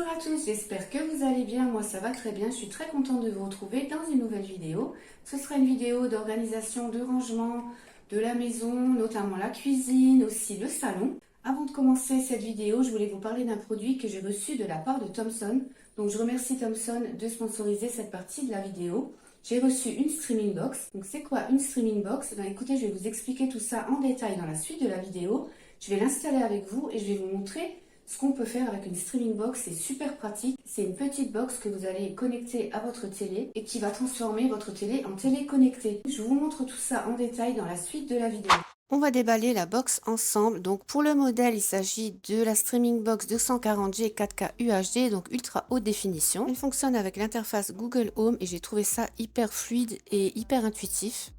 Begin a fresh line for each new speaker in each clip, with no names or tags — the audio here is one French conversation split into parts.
Bonjour à tous, j'espère que vous allez bien. Moi ça va très bien, je suis très contente de vous retrouver dans une nouvelle vidéo. Ce sera une vidéo d'organisation, de rangement de la maison, notamment la cuisine, aussi le salon. Avant de commencer cette vidéo, je voulais vous parler d'un produit que j'ai reçu de la part de Thomson. Donc je remercie Thomson de sponsoriser cette partie de la vidéo. J'ai reçu une streaming box. Donc c'est quoi une streaming box? Ben, écoutez, je vais vous expliquer tout ça en détail dans la suite de la vidéo. Je vais l'installer avec vous et je vais vous montrer ce qu'on peut faire avec une streaming box. C'est super pratique. C'est une petite box que vous allez connecter à votre télé et qui va transformer votre télé en télé connectée. Je vous montre tout ça en détail dans la suite de la vidéo. On va déballer la box ensemble. Donc pour le modèle, il s'agit de la streaming box 240G 4K UHD, donc ultra haute définition. Elle fonctionne avec l'interface Google Home et j'ai trouvé ça hyper fluide et hyper intuitif.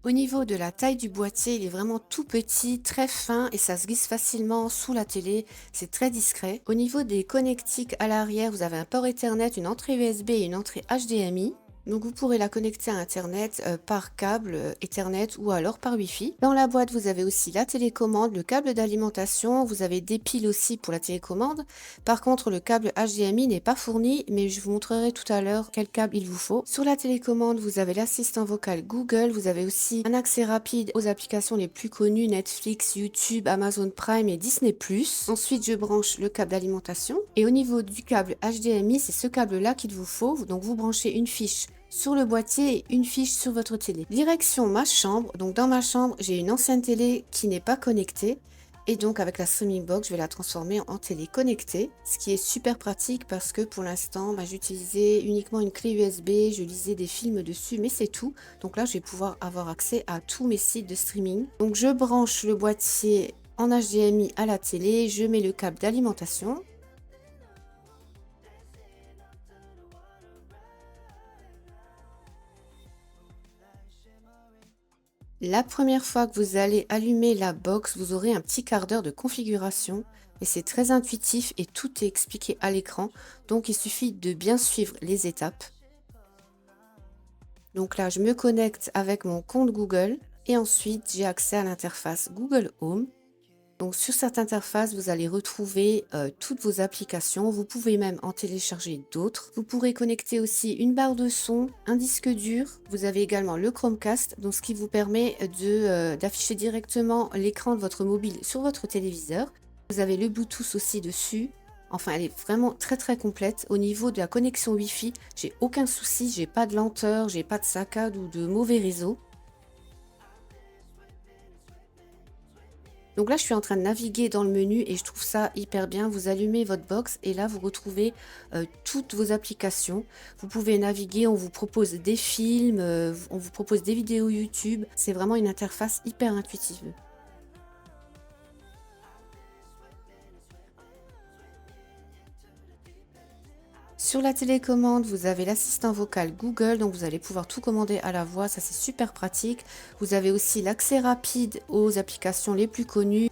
Au niveau de la taille du boîtier, il est vraiment tout petit, très fin et ça se glisse facilement sous la télé. C'est très discret. Au niveau des connectiques à l'arrière, vous avez un port Ethernet, une entrée USB et une entrée HDMI. Donc vous pourrez la connecter à Internet par câble Ethernet ou alors par Wi-Fi. Dans la boîte, vous avez aussi la télécommande, le câble d'alimentation. Vous avez des piles aussi pour la télécommande. Par contre, le câble HDMI n'est pas fourni, mais je vous montrerai tout à l'heure quel câble il vous faut. Sur la télécommande, vous avez l'assistant vocal Google. Vous avez aussi un accès rapide aux applications les plus connues, Netflix, YouTube, Amazon Prime et Disney+. Ensuite, je branche le câble d'alimentation. Et au niveau du câble HDMI, c'est ce câble-là qu'il vous faut. Donc, vous branchez une fiche sur le boîtier et une fiche sur votre télé. Direction ma chambre. Donc dans ma chambre, j'ai une ancienne télé qui n'est pas connectée. Et donc avec la streaming box, je vais la transformer en télé connectée. Ce qui est super pratique parce que pour l'instant, j'utilisais uniquement une clé USB. Je lisais des films dessus, mais c'est tout. Donc là, je vais pouvoir avoir accès à tous mes sites de streaming. Donc je branche le boîtier en HDMI à la télé. Je mets le câble d'alimentation. La première fois que vous allez allumer la box, vous aurez un petit quart d'heure de configuration et c'est très intuitif et tout est expliqué à l'écran. Donc il suffit de bien suivre les étapes. Donc là, je me connecte avec mon compte Google et ensuite j'ai accès à l'interface Google Home. Donc sur cette interface, vous allez retrouver toutes vos applications. Vous pouvez même en télécharger d'autres. Vous pourrez connecter aussi une barre de son, un disque dur. Vous avez également le Chromecast, donc ce qui vous permet d'afficher directement l'écran de votre mobile sur votre téléviseur. Vous avez le Bluetooth aussi dessus. Enfin, elle est vraiment très très complète. Au niveau de la connexion Wi-Fi, j'ai aucun souci, j'ai pas de lenteur, j'ai pas de saccade ou de mauvais réseau. Donc là, je suis en train de naviguer dans le menu et je trouve ça hyper bien. Vous allumez votre box et là, vous retrouvez toutes vos applications. Vous pouvez naviguer, on vous propose des films, on vous propose des vidéos YouTube. C'est vraiment une interface hyper intuitive. Sur la télécommande, vous avez l'assistant vocal Google, donc vous allez pouvoir tout commander à la voix, ça c'est super pratique. Vous avez aussi l'accès rapide aux applications les plus connues.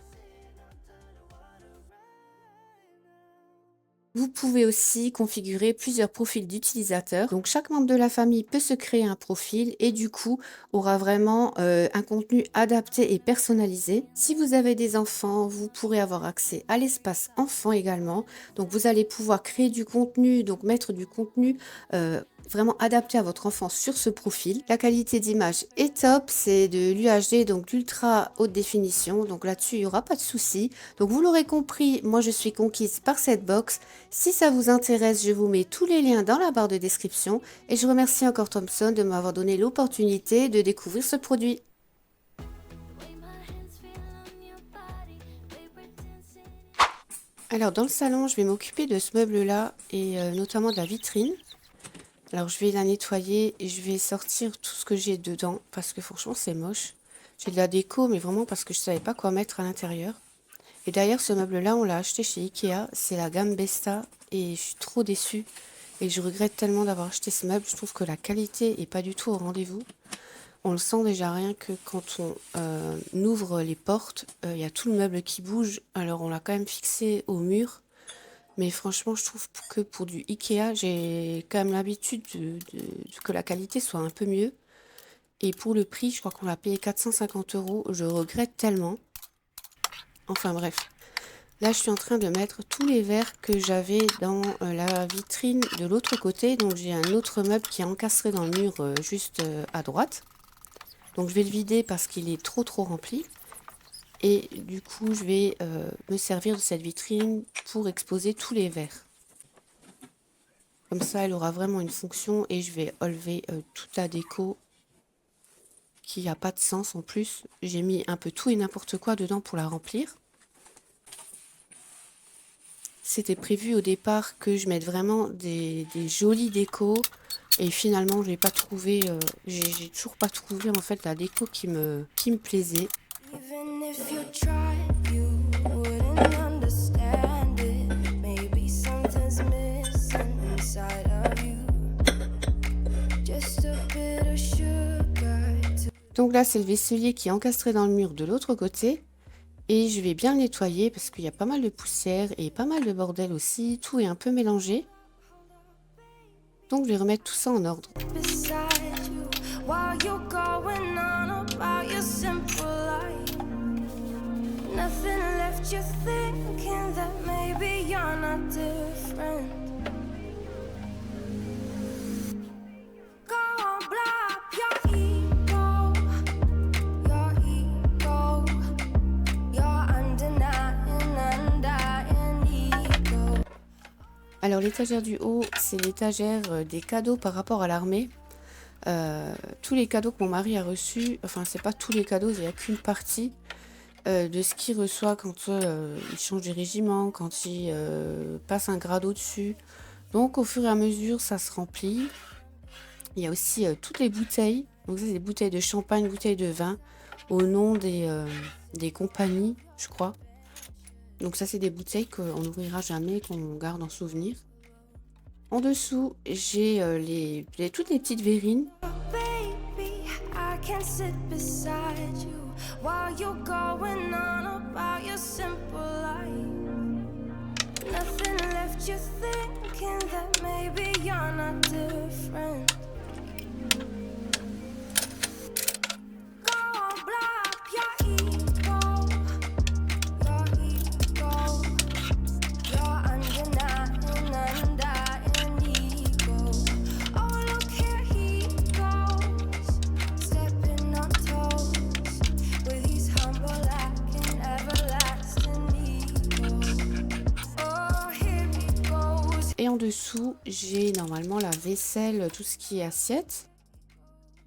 Vous pouvez aussi configurer plusieurs profils d'utilisateurs. Donc chaque membre de la famille peut se créer un profil et du coup aura vraiment un contenu adapté et personnalisé. Si vous avez des enfants, vous pourrez avoir accès à l'espace enfant également. Donc vous allez pouvoir créer du contenu, donc mettre du contenu vraiment adapté à votre enfant sur ce profil. La qualité d'image est top, c'est de l'UHD, donc l'ultra haute définition. Donc là-dessus, il n'y aura pas de souci. Donc vous l'aurez compris, moi je suis conquise par cette box. Si ça vous intéresse, je vous mets tous les liens dans la barre de description et je remercie encore Thomson de m'avoir donné l'opportunité de découvrir ce produit. Alors dans le salon, je vais m'occuper de ce meuble-là et notamment de la vitrine. Alors je vais la nettoyer et je vais sortir tout ce que j'ai dedans parce que franchement c'est moche. J'ai de la déco mais vraiment parce que je savais pas quoi mettre à l'intérieur. Et d'ailleurs ce meuble là on l'a acheté chez Ikea, c'est la gamme Besta et je suis trop déçue. Et je regrette tellement d'avoir acheté ce meuble, je trouve que la qualité est pas du tout au rendez-vous. On le sent déjà rien que quand on ouvre les portes, il y a tout le meuble qui bouge. Alors on l'a quand même fixé au mur. Mais franchement, je trouve que pour du Ikea, j'ai quand même l'habitude que la qualité soit un peu mieux. Et pour le prix, je crois qu'on l'a payé 450 €. Je regrette tellement. Enfin bref. Là, je suis en train de mettre tous les verres que j'avais dans la vitrine de l'autre côté. Donc, j'ai un autre meuble qui est encastré dans le mur juste à droite. Donc, je vais le vider parce qu'il est trop rempli. Et du coup, je vais me servir de cette vitrine pour exposer tous les verres. Comme ça, elle aura vraiment une fonction et je vais enlever toute la déco qui n'a pas de sens en plus. J'ai mis un peu tout et n'importe quoi dedans pour la remplir. C'était prévu au départ que je mette vraiment des jolies décos et finalement je n'ai pas trouvé, j'ai toujours pas trouvé en fait la déco qui me plaisait.
Even if you tried, you wouldn't understand it. Maybe something's missing inside of you. Just a bit of sugar.
Donc là, c'est le vaisselier qui est encastré dans le mur de l'autre côté. Et je vais bien le nettoyer parce qu'il y a pas mal de poussière et pas mal de bordel aussi. Tout est un peu mélangé. Donc je vais remettre tout ça en ordre.
Beside you, while you're going on about your simple life. Nothing left you thinking that maybe you're not different. Go on, blow up your ego, your undenying ego.
Alors l'étagère du haut, c'est l'étagère des cadeaux par rapport à l'armée. Tous les cadeaux que mon mari a reçus, enfin c'est pas tous les cadeaux, il n'y a qu'une partie de ce qu'il reçoit quand il change de régiment, quand il passe un grade au-dessus. Donc au fur et à mesure, ça se remplit. Il y a aussi toutes les bouteilles. Donc ça, c'est des bouteilles de champagne, bouteilles de vin, au nom des compagnies, je crois. Donc ça, c'est des bouteilles qu'on n'ouvrira jamais, qu'on garde en souvenir. En dessous, j'ai toutes les petites verrines.
Baby, I can sit beside you while you're going on about your simple life. Nothing left you thinking that maybe you're not different. Go on, blow up your ego, your undenying ego. Oh, look here he goes, stepping on toes with his humble and everlasting ego. Oh, here he goes.
Et en dessous, j'ai normalement la vaisselle, tout ce qui est assiette.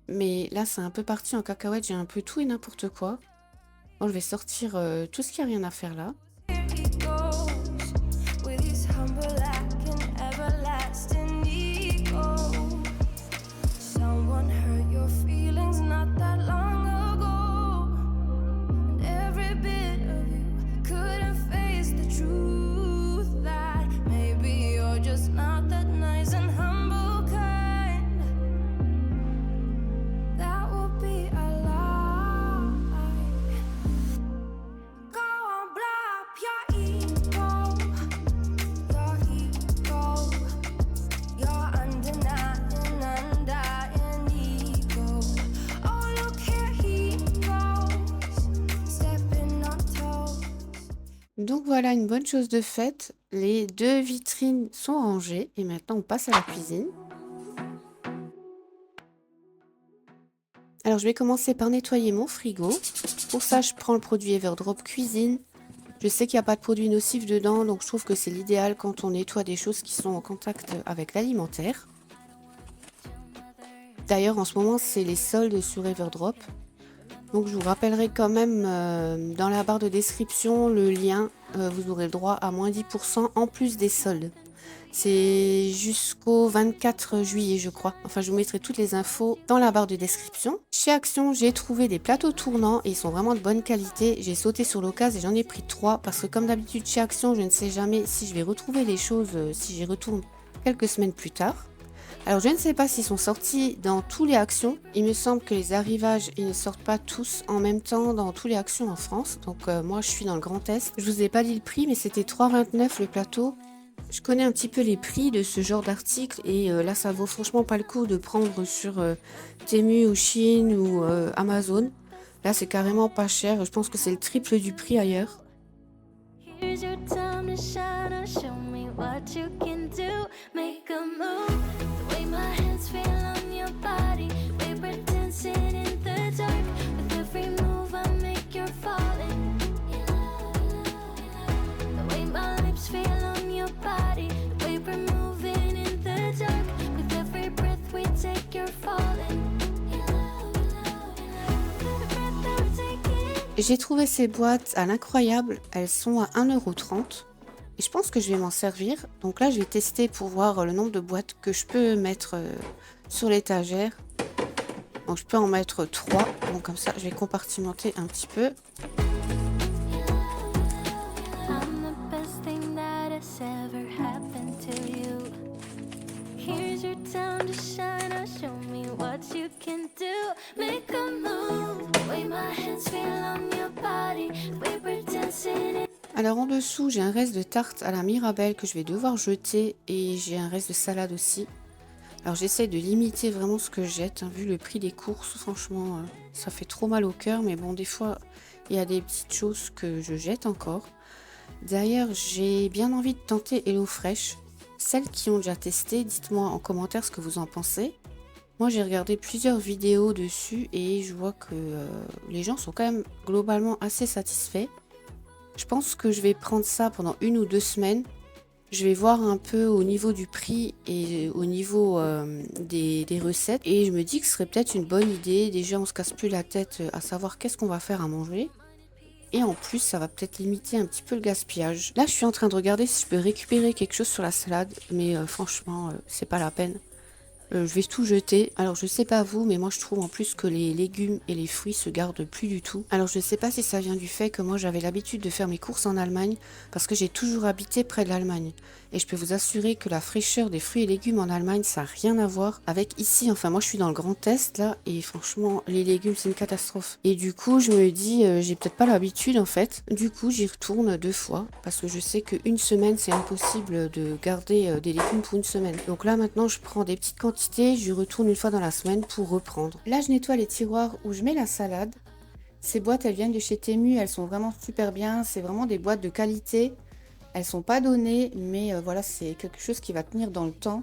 Mais là, c'est un peu parti en cacahuète. J'ai un peu tout et n'importe quoi. Bon, je vais sortir tout ce qui a rien à faire là.
Here he goes with his humble and everlasting ego. Someone hurt your feelings not that long ago, and every bit of you couldn't face the truth that maybe you're just not that nice and humble kind. That would be a lie. Go on, blow up your ego, your undenying ego. Oh, look here he goes, stepping on toes.
Donc voilà, une bonne chose de faite. Les deux vitrines sont rangées. Et maintenant, on passe à la cuisine. Alors, je vais commencer par nettoyer mon frigo. Pour ça, je prends le produit Everdrop Cuisine. Je sais qu'il n'y a pas de produits nocifs dedans, donc je trouve que c'est l'idéal quand on nettoie des choses qui sont en contact avec l'alimentaire. D'ailleurs, en ce moment, c'est les soldes sur Everdrop. Donc, je vous rappellerai quand même dans la barre de description le lien. Vous aurez le droit à moins 10% en plus des soldes. C'est jusqu'au 24 juillet, je crois. Enfin, je vous mettrai toutes les infos dans la barre de description. Chez Action, j'ai trouvé des plateaux tournants et ils sont vraiment de bonne qualité. J'ai sauté sur l'occasion et j'en ai pris 3 parce que comme d'habitude chez Action, je ne sais jamais si je vais retrouver les choses si j'y retourne quelques semaines plus tard. Alors, je ne sais pas s'ils sont sortis dans tous les Actions. Il me semble que les arrivages, ils ne sortent pas tous en même temps dans tous les Actions en France. Donc, moi, je suis dans le Grand Est. Je vous ai pas dit le prix, mais c'était 3,29 le plateau. Je connais un petit peu les prix de ce genre d'article et là, ça vaut franchement pas le coup de prendre sur Temu ou Shein ou Amazon. Là, c'est carrément pas cher. Je pense que c'est le triple du prix ailleurs.
Here's Here's your time to shine and show me what you can do. Make a move, the way my hands feel on your body. We were dancing in the dark. With every move I make, you're falling. The way my lips feel on your body. The way we're moving in the dark. With every breath we take, you're falling.
J'ai trouvé ces boîtes à l'incroyable, elles sont à 1,30 € et je pense que je vais m'en servir. Donc là je vais tester pour voir le nombre de boîtes que je peux mettre sur l'étagère. Donc je peux en mettre 3, donc comme ça je vais compartimenter un petit peu. Alors en dessous, j'ai un reste de tarte à la Mirabelle que je vais devoir jeter et j'ai un reste de salade aussi. Alors j'essaie de limiter vraiment ce que je jette, hein, vu le prix des courses, franchement ça fait trop mal au cœur, mais bon des fois il y a des petites choses que je jette encore. D'ailleurs j'ai bien envie de tenter HelloFresh. Celles qui ont déjà testé, dites-moi en commentaire ce que vous en pensez. Moi j'ai regardé plusieurs vidéos dessus et je vois que les gens sont quand même globalement assez satisfaits. Je pense que je vais prendre ça pendant 1 ou 2 semaines. Je vais voir un peu au niveau du prix et au niveau des recettes. Et je me dis que ce serait peut-être une bonne idée. Déjà, on se casse plus la tête à savoir qu'est-ce qu'on va faire à manger. Et en plus, ça va peut-être limiter un petit peu le gaspillage. Là, je suis en train de regarder si je peux récupérer quelque chose sur la salade. Mais franchement, c'est pas la peine. Je vais tout jeter. Alors je sais pas vous, mais moi je trouve en plus que les légumes et les fruits se gardent plus du tout. Alors je sais pas si ça vient du fait que moi j'avais l'habitude de faire mes courses en Allemagne, parce que j'ai toujours habité près de l'Allemagne. Et je peux vous assurer que la fraîcheur des fruits et légumes en Allemagne, ça n'a rien à voir avec ici. Enfin moi je suis dans le Grand Est là, et franchement les légumes c'est une catastrophe. Et du coup je me dis, j'ai peut-être pas l'habitude en fait. Du coup j'y retourne 2 fois, parce que je sais qu'une semaine c'est impossible de garder des légumes pour une semaine. Donc là maintenant je prends des petites quantités, je retourne 1 fois dans la semaine pour reprendre. Là je nettoie les tiroirs où je mets la salade. Ces boîtes elles viennent de chez Temu, elles sont vraiment super bien, c'est vraiment des boîtes de qualité. Elles sont pas données, mais voilà, c'est quelque chose qui va tenir dans le temps.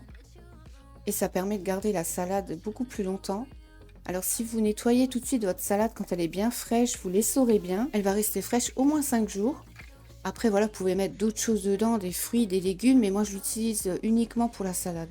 Et ça permet de garder la salade beaucoup plus longtemps. Alors si vous nettoyez tout de suite votre salade quand elle est bien fraîche, vous l'essorez bien. Elle va rester fraîche au moins 5 jours. Après voilà, vous pouvez mettre d'autres choses dedans, des fruits, des légumes, mais moi je l'utilise uniquement pour la salade.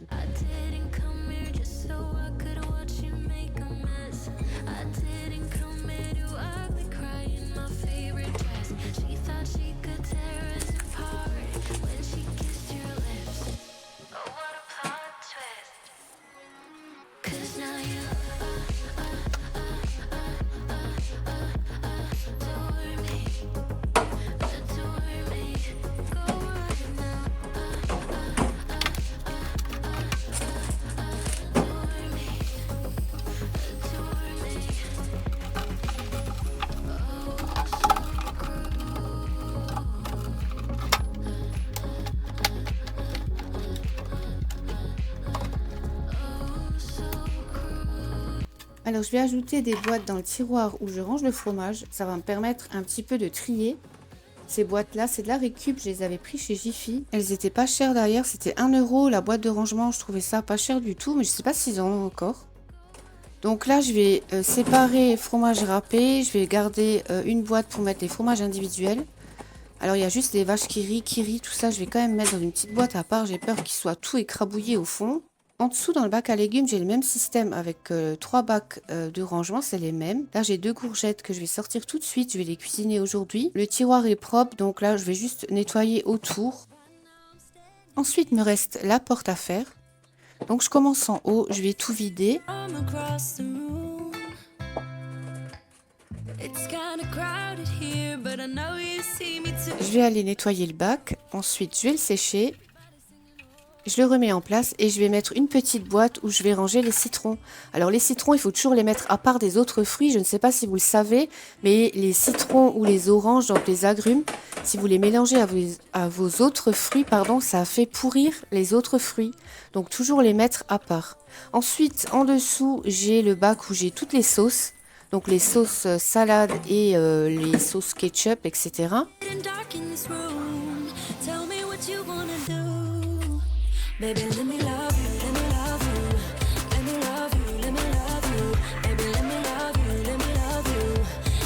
Alors je vais ajouter des boîtes dans le tiroir où je range le fromage. Ça va me permettre un petit peu de trier. Ces boîtes là, c'est de la récup, je les avais pris chez Jiffy. Elles étaient pas chères d'ailleurs, c'était 1 € la boîte de rangement. Je trouvais ça pas cher du tout, mais je sais pas s'ils en ont encore. Donc là je vais séparer fromage râpé. Je vais garder une boîte pour mettre les fromages individuels. Alors il y a juste les vaches qui rient, tout ça je vais quand même mettre dans une petite boîte à part. J'ai peur qu'il soit tout écrabouillé au fond. En dessous, dans le bac à légumes, j'ai le même système avec 3 bacs de rangement, c'est les mêmes. Là, j'ai 2 courgettes que je vais sortir tout de suite, je vais les cuisiner aujourd'hui. Le tiroir est propre, donc là, je vais juste nettoyer autour. Ensuite, il me reste la porte à faire. Donc, je commence en haut, je vais tout vider. Je vais aller nettoyer le bac, ensuite, je vais le sécher. Je le remets en place et je vais mettre une petite boîte où je vais ranger les citrons. Alors les citrons, il faut toujours les mettre à part des autres fruits. Je ne sais pas si vous le savez, mais les citrons ou les oranges, donc les agrumes, si vous les mélangez à vos autres fruits, pardon, ça fait pourrir les autres fruits. Donc toujours les mettre à part. Ensuite, en dessous, j'ai le bac où j'ai toutes les sauces. Donc les sauces salade et les sauces ketchup, etc.
what you wanna do. Baby, let me love you, let me love you. Let me love you, let me love you. Baby, let me love you, let me love you.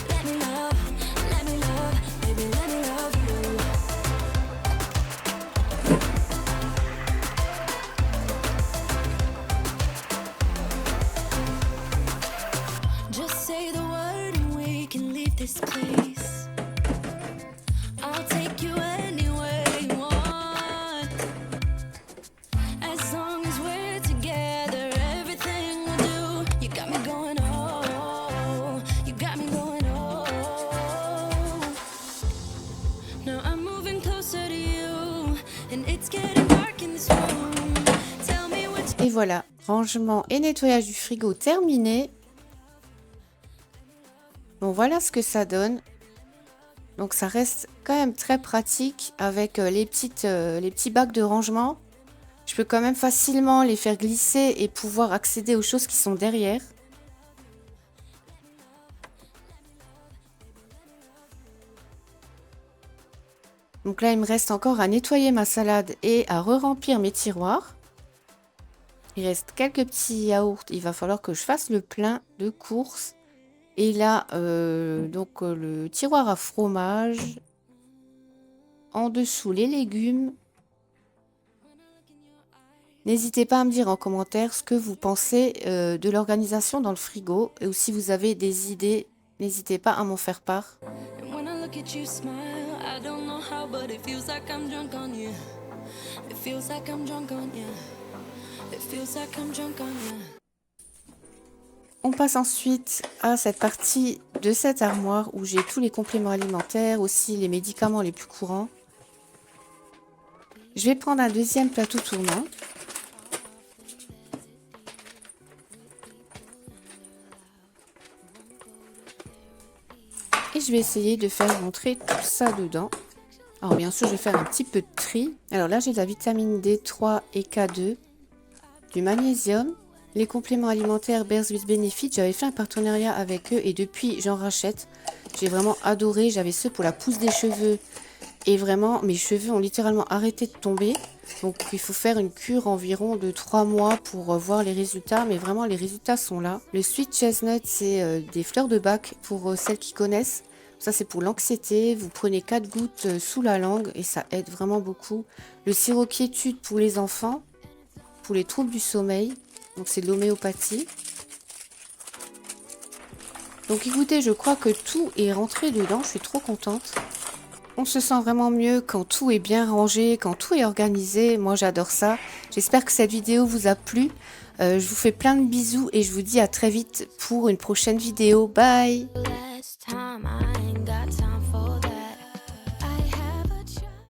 Let me love, baby, let me love you. Just say the word and we can leave this place. I'll take you anywhere you want. As long as we're together, everything we'll do. You got me going, oh, you got me going, oh. Now I'm moving closer to you, and it's getting dark in this room. Tell me what you...
Et voilà, rangement et nettoyage du frigo terminé. Bon, voilà ce que ça donne. Donc ça reste quand même très pratique avec les petits bacs de rangement. Je peux quand même facilement les faire glisser et pouvoir accéder aux choses qui sont derrière. Donc là, il me reste encore à nettoyer ma salade et à re-remplir mes tiroirs. Il reste quelques petits yaourts. Il va falloir que je fasse le plein de courses. Et là, le tiroir à fromage. En dessous, les légumes. N'hésitez pas à me dire en commentaire ce que vous pensez de l'organisation dans le frigo. Et si vous avez des idées, n'hésitez pas à m'en faire part.
And when I look at you smile, I don't know how, but it feels like I'm drunk on you. It feels like I'm drunk on you. It feels like I'm drunk on you.
On passe ensuite à cette partie de cette armoire où j'ai tous les compléments alimentaires, aussi les médicaments les plus courants. Je vais prendre un deuxième plateau tournant. Et je vais essayer de faire rentrer tout ça dedans. Alors bien sûr, je vais faire un petit peu de tri. Alors là, j'ai de la vitamine D3 et K2, du magnésium. Les compléments alimentaires Bears with Benefit, j'avais fait un partenariat avec eux et depuis j'en rachète. J'ai vraiment adoré, j'avais ceux pour la pousse des cheveux et vraiment mes cheveux ont littéralement arrêté de tomber. Donc il faut faire une cure environ de 3 mois pour voir les résultats, mais vraiment les résultats sont là. Le Sweet Chestnut, c'est des fleurs de bac pour celles qui connaissent. Ça c'est pour l'anxiété, vous prenez 4 gouttes sous la langue et ça aide vraiment beaucoup. Le sirop quiétude pour les enfants, pour les troubles du sommeil. Donc c'est de l'homéopathie. Donc écoutez, je crois que tout est rentré dedans. Je suis trop contente. On se sent vraiment mieux quand tout est bien rangé, quand tout est organisé. Moi j'adore ça. J'espère que cette vidéo vous a plu. Je vous fais plein de bisous et je vous dis à très vite pour une prochaine vidéo. Bye!